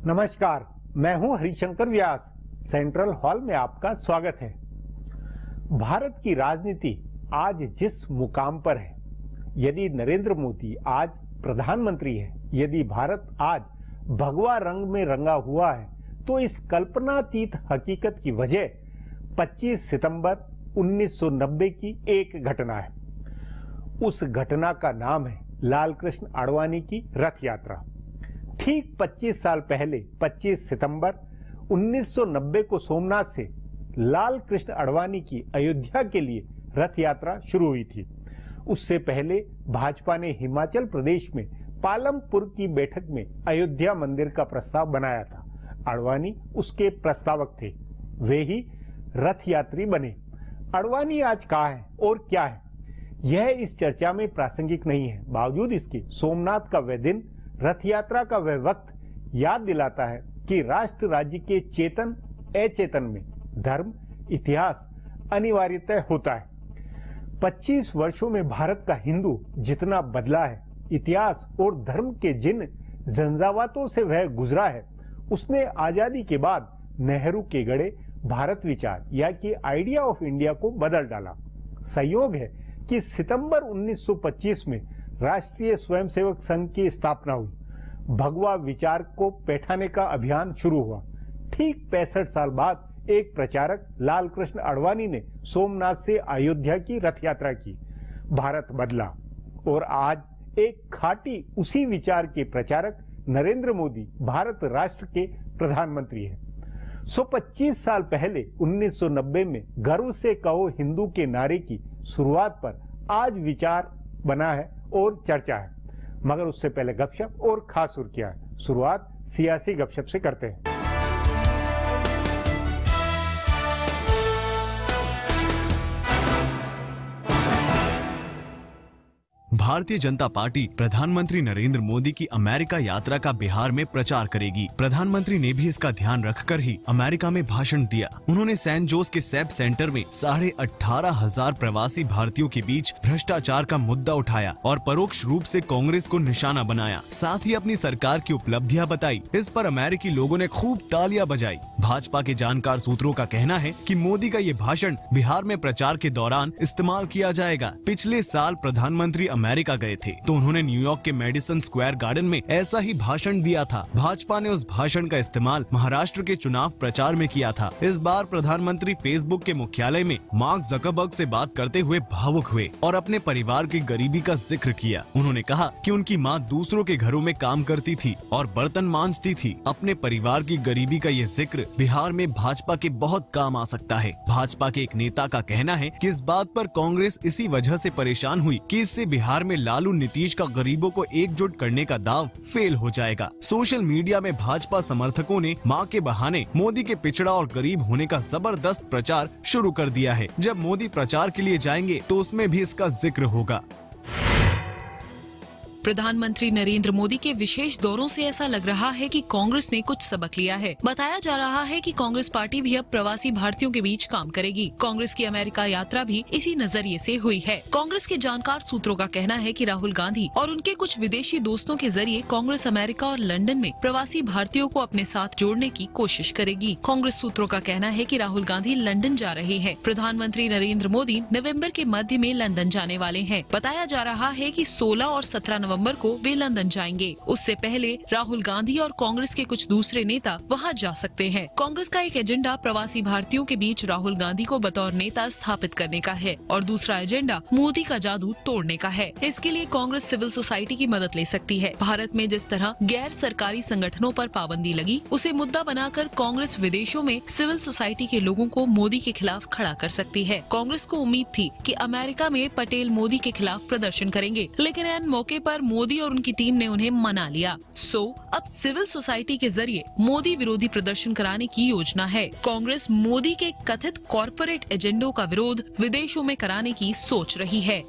नमस्कार, मैं हूं हरिशंकर व्यास। सेंट्रल हॉल में आपका स्वागत है। भारत की राजनीति आज जिस मुकाम पर है, यदि नरेंद्र मोदी आज प्रधानमंत्री है, यदि भारत आज भगवा रंग में रंगा हुआ है, तो इस कल्पनातीत हकीकत की वजह 25 सितंबर 1990 की एक घटना है। उस घटना का नाम है लाल कृष्ण आडवाणी की रथ यात्रा। ठीक 25 साल पहले 25 सितंबर 1990 को सोमनाथ से लाल कृष्ण आडवाणी की अयोध्या के लिए रथ यात्रा शुरू हुई थी। उससे पहले भाजपा ने हिमाचल प्रदेश में पालमपुर की बैठक में अयोध्या मंदिर का प्रस्ताव बनाया था। आडवाणी उसके प्रस्तावक थे, वे ही रथ यात्री बने। आडवाणी आज कहाँ है और क्या है, यह इस चर्चा में प्रासंगिक नहीं है। बावजूद इसके सोमनाथ का वह दिन, रथ यात्रा का वह वक्त याद दिलाता है कि राष्ट्र राज्य के चेतन अचेतन में धर्म, इतिहास अनिवार्यतः होता है। 25 वर्षों में भारत का हिंदू जितना बदला है, इतिहास और धर्म के जिन झंझावातों से वह गुजरा है, उसने आजादी के बाद नेहरू के गढ़े भारत विचार या कि आइडिया ऑफ इंडिया को बदल डाला। संयोग है कि सितंबर 1925 में राष्ट्रीय स्वयंसेवक संघ की स्थापना हुई। भगवा विचार को पैठाने का अभियान शुरू हुआ। ठीक 65 साल बाद एक प्रचारक लाल कृष्ण आडवाणी ने सोमनाथ से अयोध्या की रथ यात्रा की। भारत बदला और आज एक खाटी उसी विचार के प्रचारक नरेंद्र मोदी भारत राष्ट्र के प्रधानमंत्री हैं। 125 साल पहले 1990 में गर्व से कहो हिंदू के नारे की शुरुआत पर आज विचार बना है और चर्चा है। मगर उससे पहले गपशप और खास सुर्खियां है। शुरुआत सियासी गपशप से करते हैं। भारतीय जनता पार्टी प्रधानमंत्री नरेंद्र मोदी की अमेरिका यात्रा का बिहार में प्रचार करेगी। प्रधानमंत्री ने भी इसका ध्यान रखकर ही अमेरिका में भाषण दिया। उन्होंने सैन जोस के सेप सेंटर में 18,500 प्रवासी भारतीयों के बीच भ्रष्टाचार का मुद्दा उठाया और परोक्ष रूप से कांग्रेस को निशाना बनाया। साथ ही अपनी सरकार की उपलब्धियां बताई। इस पर अमेरिकी लोगों ने खूब तालियां बजाई। भाजपा के जानकार सूत्रों का कहना है कि मोदी का ये भाषण बिहार में प्रचार के दौरान इस्तेमाल किया जाएगा। पिछले साल प्रधानमंत्री अमेरिका गए थे तो उन्होंने न्यूयॉर्क के मेडिसन स्क्वायर गार्डन में ऐसा ही भाषण दिया था। भाजपा ने उस भाषण का इस्तेमाल महाराष्ट्र के चुनाव प्रचार में किया था। इस बार प्रधानमंत्री फेसबुक के मुख्यालय में मार्क जकरबर्ग से बात करते हुए भावुक हुए और अपने परिवार की गरीबी का जिक्र किया। उन्होंने कहा कि उनकी मां दूसरों के घरों में काम करती थी और बर्तन मांजती थी। अपने परिवार की गरीबी का ये जिक्र बिहार में भाजपा के बहुत काम आ सकता है। भाजपा के एक नेता का कहना है कि इस बात पर कांग्रेस इसी वजह से परेशान हुई कि इससे बिहार में लालू नीतीश का गरीबों को एकजुट करने का दाव फेल हो जाएगा। सोशल मीडिया में भाजपा समर्थकों ने मां के बहाने मोदी के पिछड़ा और गरीब होने का जबरदस्त प्रचार शुरू कर दिया है। जब मोदी प्रचार के लिए जाएंगे तो उसमें भी इसका जिक्र होगा। प्रधानमंत्री नरेंद्र मोदी के विशेष दौरों से ऐसा लग रहा है कि कांग्रेस ने कुछ सबक लिया है। बताया जा रहा है कि कांग्रेस पार्टी भी अब प्रवासी भारतीयों के बीच काम करेगी। कांग्रेस की अमेरिका यात्रा भी इसी नजरिए से हुई है। कांग्रेस के जानकार सूत्रों का कहना है कि राहुल गांधी और उनके कुछ विदेशी दोस्तों के जरिए कांग्रेस अमेरिका और लंदन में प्रवासी भारतीयों को अपने साथ जोड़ने की कोशिश करेगी। कांग्रेस सूत्रों का कहना है कि राहुल गांधी लंदन जा रहे हैं। प्रधानमंत्री नरेंद्र मोदी नवम्बर के मध्य में लंदन जाने वाले हैं। बताया जा रहा है कि 16 और 17 नवंबर को वे लंदन जाएंगे। उससे पहले राहुल गांधी और कांग्रेस के कुछ दूसरे नेता वहां जा सकते हैं। कांग्रेस का एक एजेंडा प्रवासी भारतीयों के बीच राहुल गांधी को बतौर नेता स्थापित करने का है और दूसरा एजेंडा मोदी का जादू तोड़ने का है। इसके लिए कांग्रेस सिविल सोसाइटी की मदद ले सकती है। भारत में जिस तरह गैर सरकारी संगठनों पर पाबंदी लगी, उसे मुद्दा बनाकर कांग्रेस विदेशों में सिविल सोसाइटी के लोगों को मोदी के खिलाफ खड़ा कर सकती है। कांग्रेस को उम्मीद थी कि अमेरिका में पटेल मोदी के खिलाफ प्रदर्शन करेंगे, लेकिन ऐन मौके पर मोदी और उनकी टीम ने उन्हें मना लिया। अब सिविल सोसाइटी के जरिए मोदी विरोधी प्रदर्शन कराने की योजना है। कांग्रेस मोदी के कथित कॉर्पोरेट एजेंडों का विरोध विदेशों में कराने की सोच रही है।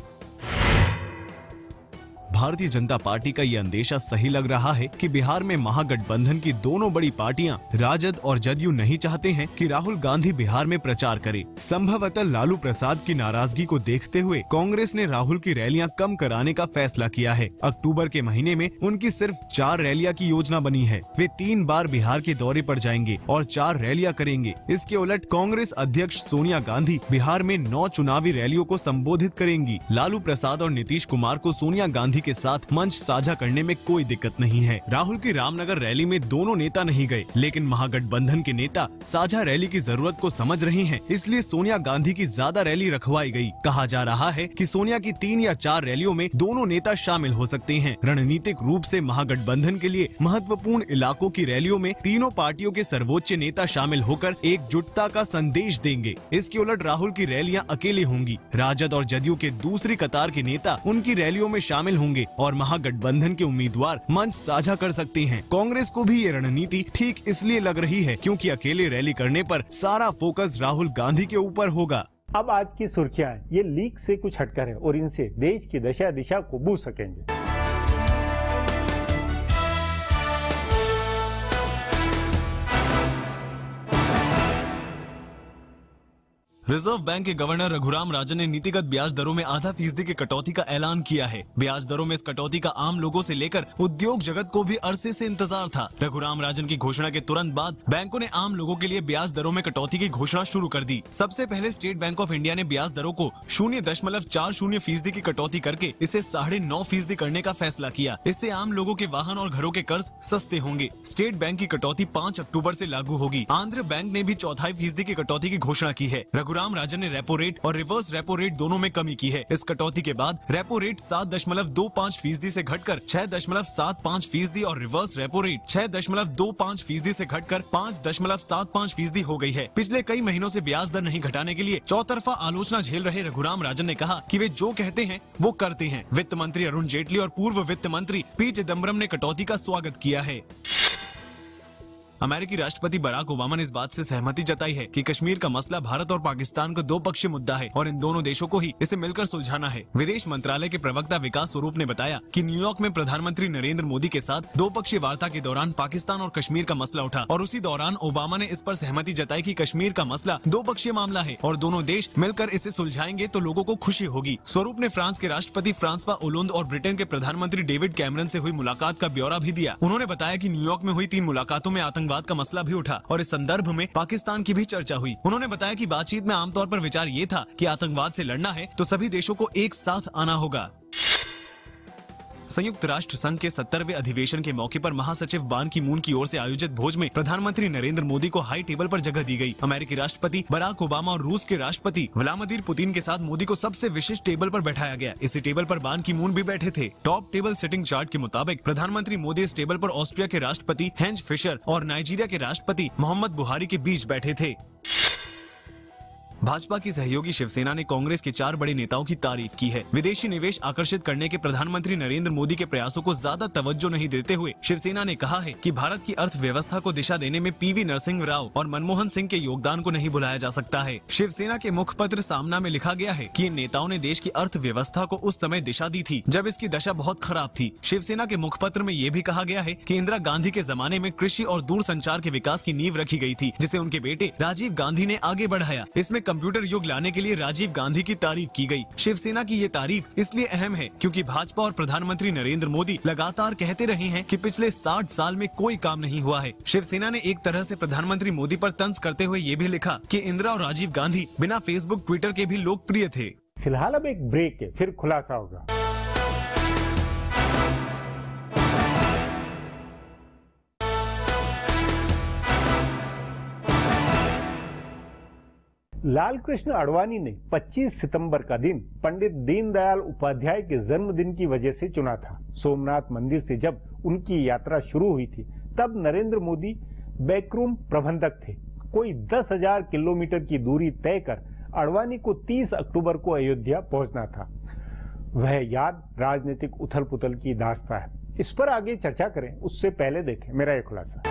भारतीय जनता पार्टी का ये अंदेशा सही लग रहा है कि बिहार में महागठबंधन की दोनों बड़ी पार्टियां राजद और जदयू नहीं चाहते हैं कि राहुल गांधी बिहार में प्रचार करे। संभवतः लालू प्रसाद की नाराजगी को देखते हुए कांग्रेस ने राहुल की रैलियां कम कराने का फैसला किया है। अक्टूबर के महीने में उनकी सिर्फ 4 रैलियां की योजना बनी है। वे 3 बार बिहार के दौरे पर जाएंगे और 4 रैलियां करेंगे। इसके उलट कांग्रेस अध्यक्ष सोनिया गांधी बिहार में 9 चुनावी रैलियों को संबोधित करेंगी। लालू प्रसाद और नीतीश कुमार को सोनिया गांधी के साथ मंच साझा करने में कोई दिक्कत नहीं है। राहुल की रामनगर रैली में दोनों नेता नहीं गए, लेकिन महागठबंधन के नेता साझा रैली की जरूरत को समझ रहे हैं, इसलिए सोनिया गांधी की ज्यादा रैली रखवाई गई। कहा जा रहा है कि सोनिया की 3 या 4 रैलियों में दोनों नेता शामिल हो सकते हैं। रणनीतिक रूप से महागठबंधन के लिए महत्वपूर्ण इलाकों की रैलियों में तीनों पार्टियों के सर्वोच्च नेता शामिल होकर एकजुटता का संदेश देंगे। इसके उलट राहुल की रैलियां अकेले होंगी। राजद और जदयू के दूसरी कतार के नेता उनकी रैलियों में शामिल होंगे और महागठबंधन के उम्मीदवार मंच साझा कर सकते हैं। कांग्रेस को भी ये रणनीति ठीक इसलिए लग रही है क्योंकि अकेले रैली करने पर सारा फोकस राहुल गांधी के ऊपर होगा। अब आज की सुर्खियां ये लीक से कुछ हटकर है और इनसे देश की दशा दिशा को बूझ सकेंगे। रिजर्व बैंक के गवर्नर रघुराम राजन ने नीतिगत ब्याज दरों में आधा फीसदी की कटौती का ऐलान किया है। ब्याज दरों में इस कटौती का आम लोगों से लेकर उद्योग जगत को भी अरसे से इंतजार था। रघुराम राजन की घोषणा के तुरंत बाद बैंकों ने आम लोगों के लिए ब्याज दरों में कटौती की घोषणा शुरू कर दी। सबसे पहले स्टेट बैंक ऑफ इंडिया ने ब्याज दरों को 0.40% की कटौती करके इसे 9.5% करने का फैसला किया। इससे आम लोगों के वाहन और घरों के कर्ज सस्ते होंगे। स्टेट बैंक की कटौती 5 अक्टूबर से लागू होगी। आंध्र बैंक ने भी 0.25% की कटौती की घोषणा की है। रघुराम राजन ने रेपो रेट और रिवर्स रेपो रेट दोनों में कमी की है। इस कटौती के बाद रेपो रेट 7.25% से घटकर 6.75% और रिवर्स रेपो रेट 6.25% से घटकर 5.75% हो गई है। पिछले कई महीनों से ब्याज दर नहीं घटाने के लिए चौतरफा आलोचना झेल रहे रघुराम राजन ने कहा कि वे जो कहते हैं वो करते हैं। वित्त मंत्री अरुण जेटली और पूर्व वित्त मंत्री पी चिदम्बरम ने कटौती का स्वागत किया है। अमेरिकी राष्ट्रपति बराक ओबामा ने इस बात से सहमति जताई है कि कश्मीर का मसला भारत और पाकिस्तान का 2-पक्षीय मुद्दा है और इन दोनों देशों को ही इसे मिलकर सुलझाना है। विदेश मंत्रालय के प्रवक्ता विकास स्वरूप ने बताया कि न्यूयॉर्क में प्रधानमंत्री नरेंद्र मोदी के साथ 2-पक्षीय वार्ता के दौरान पाकिस्तान और कश्मीर का मसला उठा और उसी दौरान ओबामा ने इस पर सहमति जताई कि कश्मीर का मसला 2-पक्षीय मामला है और दोनों देश मिलकर इसे सुलझाएंगे तो लोगों को खुशी होगी। स्वरूप ने फ्रांस के राष्ट्रपति फ्रांसवा ओलोंद और ब्रिटेन के प्रधानमंत्री डेविड कैमरन से हुई मुलाकात का ब्यौरा भी दिया। उन्होंने बताया कि न्यूयॉर्क में हुई 3 मुलाकातों में आतंकवाद का मसला भी उठा और इस संदर्भ में पाकिस्तान की भी चर्चा हुई। उन्होंने बताया कि बातचीत में आमतौर पर विचार ये था कि आतंकवाद से लड़ना है तो सभी देशों को एक साथ आना होगा। संयुक्त राष्ट्र संघ के 70वें अधिवेशन के मौके पर महासचिव बान की मून की ओर से आयोजित भोज में प्रधानमंत्री नरेंद्र मोदी को हाई टेबल पर जगह दी गई। अमेरिकी राष्ट्रपति बराक ओबामा और रूस के राष्ट्रपति व्लादिमीर पुतिन के साथ मोदी को सबसे विशिष्ट टेबल पर बैठाया गया। इसी टेबल पर बान की मून भी बैठे थे। टॉप टेबल सिटिंग चार्ट के मुताबिक प्रधानमंत्री मोदी इस टेबल पर ऑस्ट्रिया के राष्ट्रपति हेंज फिशर और नाइजीरिया के राष्ट्रपति मोहम्मद बुहारी के बीच बैठे थे। भाजपा की सहयोगी शिवसेना ने कांग्रेस के 4 बड़े नेताओं की तारीफ की है। विदेशी निवेश आकर्षित करने के प्रधानमंत्री नरेंद्र मोदी के प्रयासों को ज्यादा तवज्जो नहीं देते हुए शिवसेना ने कहा है कि भारत की अर्थव्यवस्था को दिशा देने में पीवी नरसिंह राव और मनमोहन सिंह के योगदान को नहीं भुलाया जा सकता है। शिवसेना के मुखपत्र सामना में लिखा गया है कि इन नेताओं ने देश की अर्थव्यवस्था को उस समय दिशा दी थी जब इसकी दशा बहुत खराब थी। शिवसेना के मुखपत्र में ये भी कहा गया है कि इंदिरा गांधी के जमाने में कृषि और दूरसंचार के विकास की नींव रखी गई थी, जिसे उनके बेटे राजीव गांधी ने आगे बढ़ाया। इसमें कंप्यूटर युग लाने के लिए राजीव गांधी की तारीफ की गई। शिवसेना की ये तारीफ इसलिए अहम है क्योंकि भाजपा और प्रधानमंत्री नरेंद्र मोदी लगातार कहते रहे हैं कि पिछले 60 साल में कोई काम नहीं हुआ है। शिवसेना ने एक तरह से प्रधानमंत्री मोदी पर तंज करते हुए ये भी लिखा कि इंदिरा और राजीव गांधी बिना फेसबुक ट्विटर के भी लोकप्रिय थे। फिलहाल अब एक ब्रेक है, फिर खुलासा होगा। लाल कृष्ण आडवाणी ने 25 सितंबर का दिन पंडित दीनदयाल उपाध्याय के जन्मदिन की वजह से चुना था। सोमनाथ मंदिर से जब उनकी यात्रा शुरू हुई थी तब नरेंद्र मोदी बैकरूम प्रबंधक थे। कोई 10,000 किलोमीटर की दूरी तय कर आडवाणी को 30 अक्टूबर को अयोध्या पहुंचना था। वह याद राजनीतिक उथल पुथल की दास्तां है। इस पर आगे चर्चा करें उससे पहले देखें मेरा यह खुलासा।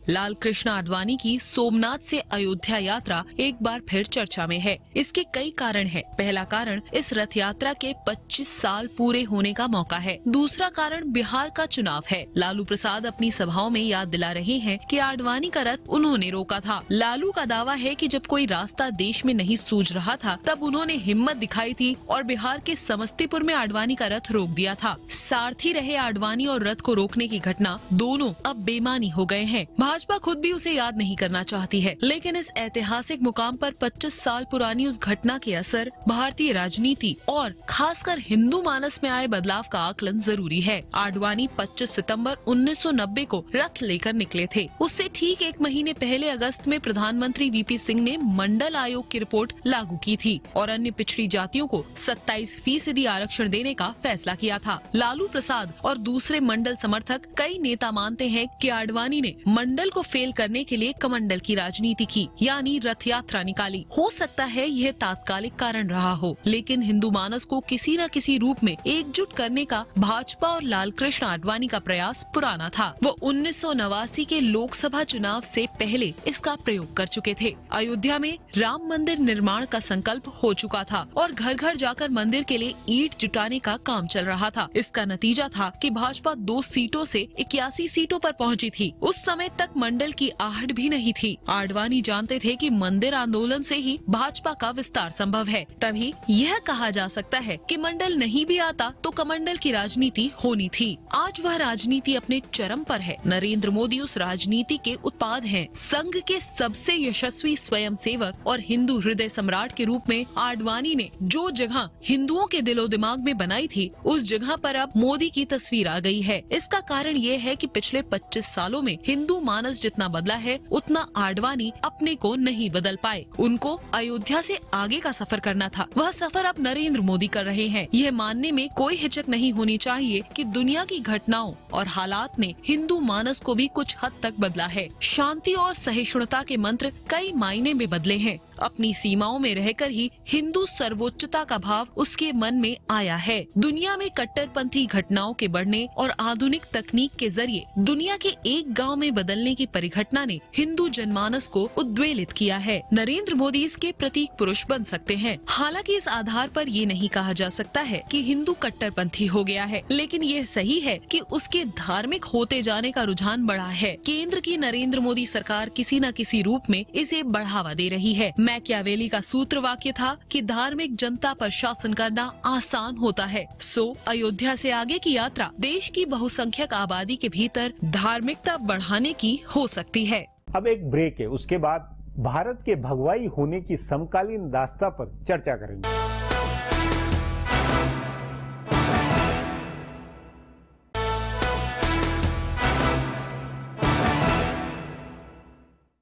लाल कृष्ण आडवाणी की सोमनाथ से अयोध्या यात्रा एक बार फिर चर्चा में है। इसके कई कारण हैं। पहला कारण इस रथ यात्रा के 25 साल पूरे होने का मौका है। दूसरा कारण बिहार का चुनाव है। लालू प्रसाद अपनी सभाओं में याद दिला रहे हैं कि आडवाणी का रथ उन्होंने रोका था। लालू का दावा है कि जब कोई रास्ता देश में नहीं सूझ रहा था तब उन्होंने हिम्मत दिखाई थी और बिहार के समस्तीपुर में आडवाणी का रथ रोक दिया था। सारथी रहे आडवाणी और रथ को रोकने की घटना दोनों अब बेमानी हो गए हैं। भाजपा खुद भी उसे याद नहीं करना चाहती है, लेकिन इस ऐतिहासिक मुकाम पर 25 साल पुरानी उस घटना के असर भारतीय राजनीति और खासकर हिंदू मानस में आए बदलाव का आकलन जरूरी है। आडवाणी 25 सितंबर 1990 को रथ लेकर निकले थे। उससे ठीक एक महीने पहले अगस्त में प्रधानमंत्री वीपी सिंह ने मंडल आयोग की रिपोर्ट लागू की थी और अन्य पिछड़ी जातियों को 27% आरक्षण देने का फैसला किया था। लालू प्रसाद और दूसरे मंडल समर्थक कई नेता मानते हैं कि आडवाणी ने मंडल को फेल करने के लिए कमंडल की राजनीति की, यानी रथ यात्रा निकाली। हो सकता है यह तात्कालिक कारण रहा हो, लेकिन हिंदू मानस को किसी न किसी रूप में एकजुट करने का भाजपा और लाल कृष्ण आडवाणी का प्रयास पुराना था। वो 1989 के लोकसभा चुनाव से पहले इसका प्रयोग कर चुके थे। अयोध्या में राम मंदिर निर्माण का संकल्प हो चुका था और घर घर जाकर मंदिर के लिए ईंट जुटाने का काम चल रहा था। इसका नतीजा था कि भाजपा 2 सीटों से 81 सीटों पर पहुंची थी। उस समय तक मंडल की आहट भी नहीं थी। आडवाणी जानते थे कि मंदिर आंदोलन से ही भाजपा का विस्तार संभव है। तभी यह कहा जा सकता है कि मंडल नहीं भी आता तो कमंडल की राजनीति होनी थी। आज वह राजनीति अपने चरम पर है। नरेंद्र मोदी उस राजनीति के उत्पाद हैं। संघ के सबसे यशस्वी स्वयंसेवक और हिंदू हृदय सम्राट के रूप में आडवाणी ने जो जगह हिंदुओं के दिलो दिमाग में बनाई थी, उस जगह पर अब मोदी की तस्वीर आ गई है। इसका कारण ये है कि पिछले 25 सालों में हिंदू मानस जितना बदला है उतना आडवाणी अपने को नहीं बदल पाए। उनको अयोध्या से आगे का सफर करना था। वह सफर अब नरेंद्र मोदी कर रहे हैं। यह मानने में कोई हिचक नहीं होनी चाहिए कि दुनिया की घटनाओं और हालात ने हिंदू मानस को भी कुछ हद तक बदला है। शांति और सहिष्णुता के मंत्र कई मायने में बदले हैं। अपनी सीमाओं में रहकर ही हिंदू सर्वोच्चता का भाव उसके मन में आया है। दुनिया में कट्टरपंथी घटनाओं के बढ़ने और आधुनिक तकनीक के जरिए दुनिया के एक गांव में बदलने की परिघटना ने हिंदू जनमानस को उद्वेलित किया है। नरेंद्र मोदी इसके प्रतीक पुरुष बन सकते हैं। हालांकि इस आधार पर ये नहीं कहा जा सकता है कि हिंदू कट्टरपंथी हो गया है, लेकिन ये सही है कि उसके धार्मिक होते जाने का रुझान बढ़ा है। केंद्र की नरेंद्र मोदी सरकार किसी न किसी रूप में इसे बढ़ावा दे रही है। मैकियावेली का सूत्र वाक्य था कि धार्मिक जनता पर शासन करना आसान होता है। सो अयोध्या से आगे की यात्रा देश की बहुसंख्यक आबादी के भीतर धार्मिकता बढ़ाने की हो सकती है। अब एक ब्रेक है, उसके बाद भारत के भगवाई होने की समकालीन दास्ता पर चर्चा करेंगे।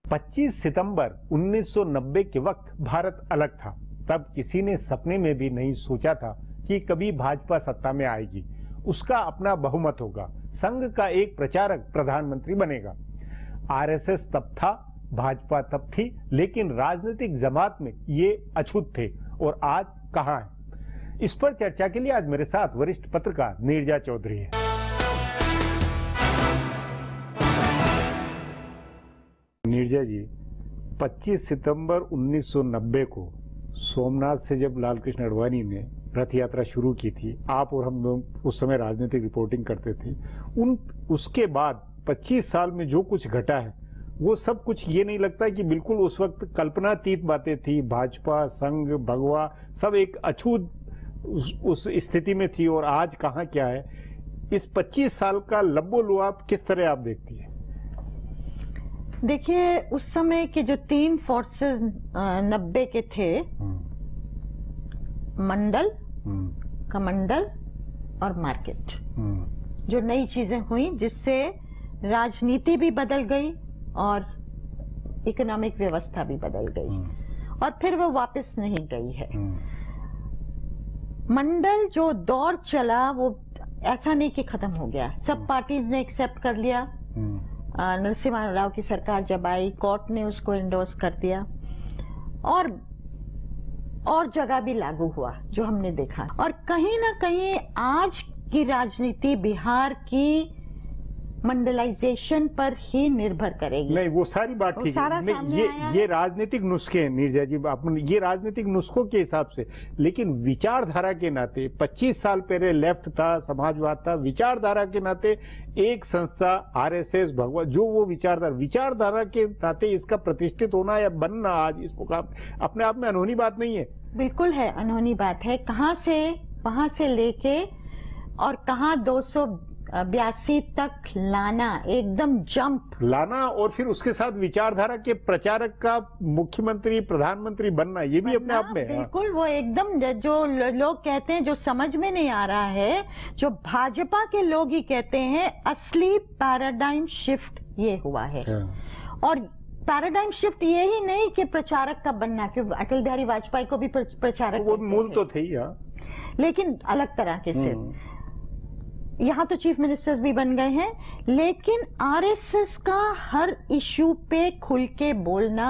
पच्चीस सितंबर 1990 के वक्त भारत अलग था। तब किसी ने सपने में भी नहीं सोचा था कि कभी भाजपा सत्ता में आएगी, उसका अपना बहुमत होगा, संघ का एक प्रचारक प्रधानमंत्री बनेगा। आरएसएस तब था, भाजपा तब थी, लेकिन राजनीतिक जमात में ये अछूत थे और आज कहां है। इस पर चर्चा के लिए आज मेरे साथ वरिष्ठ पत्रकार नीरजा चौधरी है। नीरजा जी, 25 सितंबर 1990 को सोमनाथ से जब लाल कृष्ण आडवाणी ने रथ यात्रा शुरू की थी, आप और हम लोग उस समय राजनीतिक रिपोर्टिंग करते थे। उसके बाद 25 साल में जो कुछ घटा है वो सब कुछ ये नहीं लगता कि बिल्कुल उस वक्त कल्पनातीत बातें थी। भाजपा, संघ, भगवा सब एक अछूत उस स्थिति में थी और आज कहां क्या है। इस 25 साल का लब्बो-लुआब किस तरह आप देखती है? देखिए, उस समय के जो 3 फोर्सेस 90 के थे, मंडल, कमंडल और मार्केट, जो नई चीजें हुई जिससे राजनीति भी बदल गई और इकोनॉमिक व्यवस्था भी बदल गई और फिर वो वापस नहीं गई है। मंडल जो दौर चला वो ऐसा नहीं कि खत्म हो गया, सब पार्टीज ने एक्सेप्ट कर लिया। नरसिम्हा राव की सरकार जब आई, कोर्ट ने उसको इंडोर्स कर दिया और जगह भी लागू हुआ जो हमने देखा। और कहीं ना कहीं आज की राजनीति बिहार की मंडलाइजेशन पर ही निर्भर करेगी। नहीं, वो सारी बात ठीक है। नहीं, ये राजनीतिक नुस्खे हैं नीरजा जी, ये राजनीतिक नुस्खों के हिसाब से, लेकिन विचारधारा के नाते 25 साल पहले लेफ्ट था, समाजवाद था, विचारधारा के नाते एक संस्था आरएसएस भगवा, जो वो विचारधारा के नाते इसका प्रतिष्ठित होना या बनना आज इस मुकाम अपने आप में अनहोनी बात नहीं है। बिल्कुल है, अनहोनी बात है। वहां से लेके और कहां 282 तक लाना, एकदम जंप लाना, और फिर उसके साथ विचारधारा के प्रचारक का मुख्यमंत्री प्रधानमंत्री बनना, ये भी अपने आप में बिल्कुल वो एकदम, जो लोग कहते हैं, जो समझ में नहीं आ रहा है, जो भाजपा के लोग ही कहते हैं, असली पैराडाइम शिफ्ट ये हुआ है। और पैराडाइम शिफ्ट ये ही नहीं कि प्रचारक का बनना, क्योंकि अटल बिहारी वाजपेयी को भी प्रचारक वो मूल तो थे ही, लेकिन अलग तरह के से। यहाँ तो चीफ मिनिस्टर्स भी बन गए हैं, लेकिन आरएसएस का हर इश्यू पे खुल के बोलना,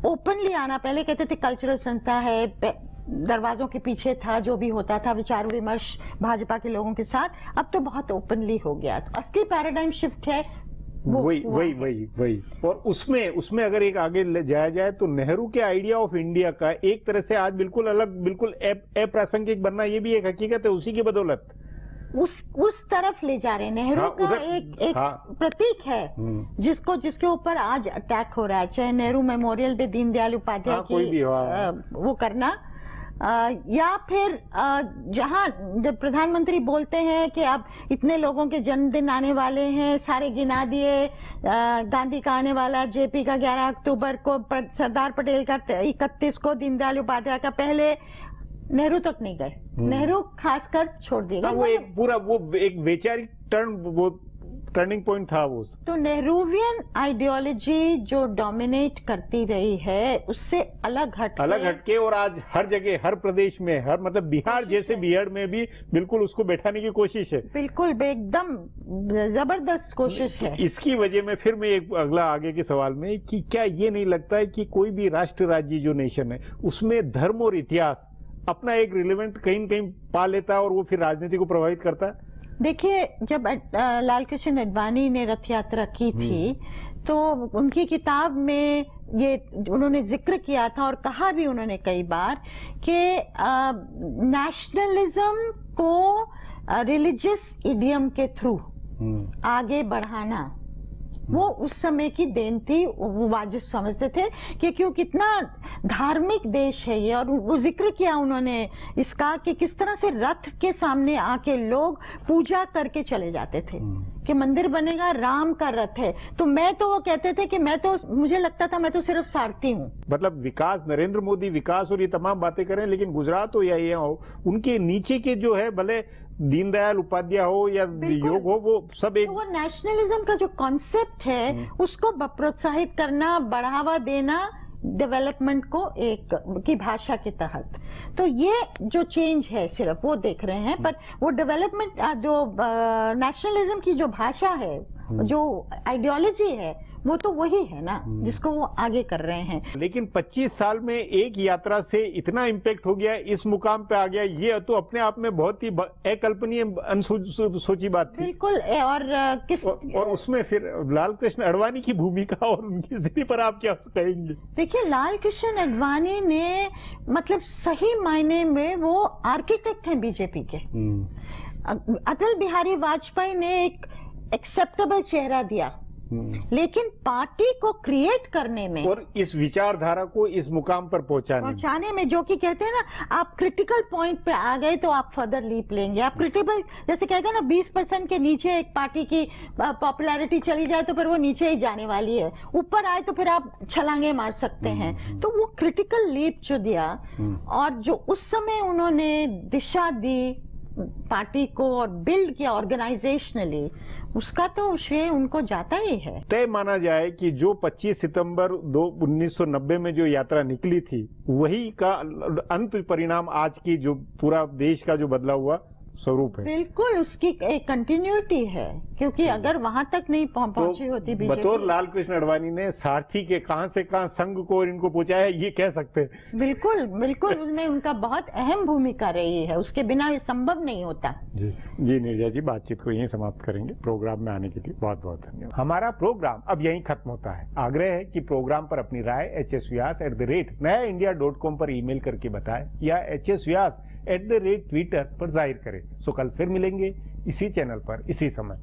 ओपनली आना। पहले कहते थे कल्चरल संस्था है, दरवाजों के पीछे था, जो भी होता था विचार विमर्श भाजपा के लोगों के साथ, अब तो बहुत ओपनली हो गया। तो असली पैराडाइम शिफ्ट है वही। और उसमें अगर एक आगे ले जाया जाए तो नेहरू के आइडिया ऑफ इंडिया का एक तरह से आज बिल्कुल अलग, बिल्कुल अप्रासंगिक बनना, ये भी एक हकीकत है उसी की बदौलत। उस तरफ ले जा रहे हैं। नेहरू का एक प्रतीक है जिसके ऊपर आज अटैक हो रहा है, चाहे नेहरू मेमोरियल पे दीनदयाल उपाध्याय की वो करना, या फिर जहां जब प्रधानमंत्री बोलते हैं कि अब इतने लोगों के जन्मदिन आने वाले हैं, सारे गिना दिए, गांधी का आने वाला, जेपी का 11 अक्टूबर को, सरदार पटेल का 31 को, दीनदयाल उपाध्याय का पहले, नेहरू तक नहीं गए। नेहरू खासकर छोड़ दिए। वो एक पूरा वो एक वैचारिक टर्निंग पॉइंट था वो। तो नेहरूवियन आइडियोलॉजी जो डोमिनेट करती रही है, उससे अलग हटके और आज हर जगह, हर प्रदेश में, हर मतलब बिहार जैसे बिहार में भी बिल्कुल उसको बैठाने की कोशिश है। बिल्कुल एकदम जबरदस्त कोशिश है। इसकी वजह में फिर मैं एक अगला आगे के सवाल में कि क्या ये नहीं लगता है कि कोई भी राष्ट्र राज्य जो नेशन है उसमें धर्म और इतिहास अपना एक रिलेवेंट कहीं न कहीं पा लेता है और वो फिर राजनीति को प्रभावित करता है? देखिए, जब लाल कृष्ण अडवाणी ने रथ यात्रा की थी तो उनकी किताब में ये उन्होंने जिक्र किया था और कहा भी उन्होंने कई बार कि नेशनलिज्म को रिलीजियस इडियम के थ्रू आगे बढ़ाना वो उस समय की देन थी। वो वाजिब समझते थे कि क्यों कितना धार्मिक देश है ये, और वो जिक्र किया उन्होंने इसका कि किस तरह से रथ के सामने आके लोग पूजा करके चले जाते थे कि मंदिर बनेगा, राम का रथ है। तो वो कहते थे कि मुझे लगता था मैं तो सिर्फ सारथी हूँ। मतलब विकास, नरेंद्र मोदी विकास और ये तमाम बातें करें, लेकिन गुजरात हो या ये हो, उनके नीचे के जो है, भले दीनदयाल उपाध्याय हो या योग हो, वो सब एक, तो वो नेशनलिज्म का जो कॉन्सेप्ट है उसको प्रोत्साहित करना, बढ़ावा देना डेवलपमेंट को एक की भाषा के तहत। तो ये जो चेंज है सिर्फ वो देख रहे हैं, पर वो डेवलपमेंट जो नेशनलिज्म की जो भाषा है, जो आइडियोलॉजी है, वो तो वही है ना जिसको वो आगे कर रहे हैं। लेकिन 25 साल में एक यात्रा से इतना इम्पैक्ट हो गया, इस मुकाम पे आ गया, ये तो अपने आप में बहुत ही अकल्पनीय, अनसोची बात थी। बिल्कुल। और उसमें फिर लाल कृष्ण अडवाणी की भूमिका और उनकी स्थिति पर आप क्या कहेंगे? देखिए, लाल कृष्ण अडवाणी ने मतलब सही मायने में वो आर्किटेक्ट हैं बीजेपी के। अटल बिहारी वाजपेयी ने एक एक्सेप्टेबल चेहरा दिया, लेकिन पार्टी को क्रिएट करने में और इस विचारधारा को इस मुकाम पर पहुंचाने में, जो कि कहते हैं ना, आप क्रिटिकल पॉइंट पे आ गए तो आप फर्दर लीप लेंगे। आप क्रिटिकल, जैसे कहते हैं ना, 20% के नीचे एक पार्टी की पॉपुलैरिटी चली जाए तो फिर वो नीचे ही जाने वाली है, ऊपर आए तो फिर आप छलांगे मार सकते हैं। तो वो क्रिटिकल लीप जो दिया और जो उस समय उन्होंने दिशा दी पार्टी को और बिल्ड किया ऑर्गेनाइजेशनली, उसका तो श्रेय उनको जाता ही है। तय माना जाए कि जो 25 सितंबर 1990 में जो यात्रा निकली थी, वही का अंत परिणाम आज की जो पूरा देश का जो बदलाव हुआ, स्वरूप है। बिल्कुल उसकी एक कंटिन्यूटी है, क्योंकि अगर वहां तक नहीं पहुंची होती बीजेपी, बतौर लाल कृष्ण आडवाणी ने सारथी के कहां से कहां संघ को और इनको पहुंचाया, ये कह सकते हैं। बिल्कुल बिल्कुल उसमें उनका बहुत अहम भूमिका रही है, उसके बिना ये संभव नहीं होता। जी जी नीरजा जी, बातचीत को यहीं समाप्त करेंगे। प्रोग्राम में आने के लिए बहुत बहुत धन्यवाद। हमारा प्रोग्राम अब यहीं खत्म होता है। आग्रह है कि प्रोग्राम पर अपनी राय hsvyas@nayaindia.com पर ईमेल करके बताएं या hsvyas@twitter पर जाहिर करें। सो कल फिर मिलेंगे इसी चैनल पर इसी समय।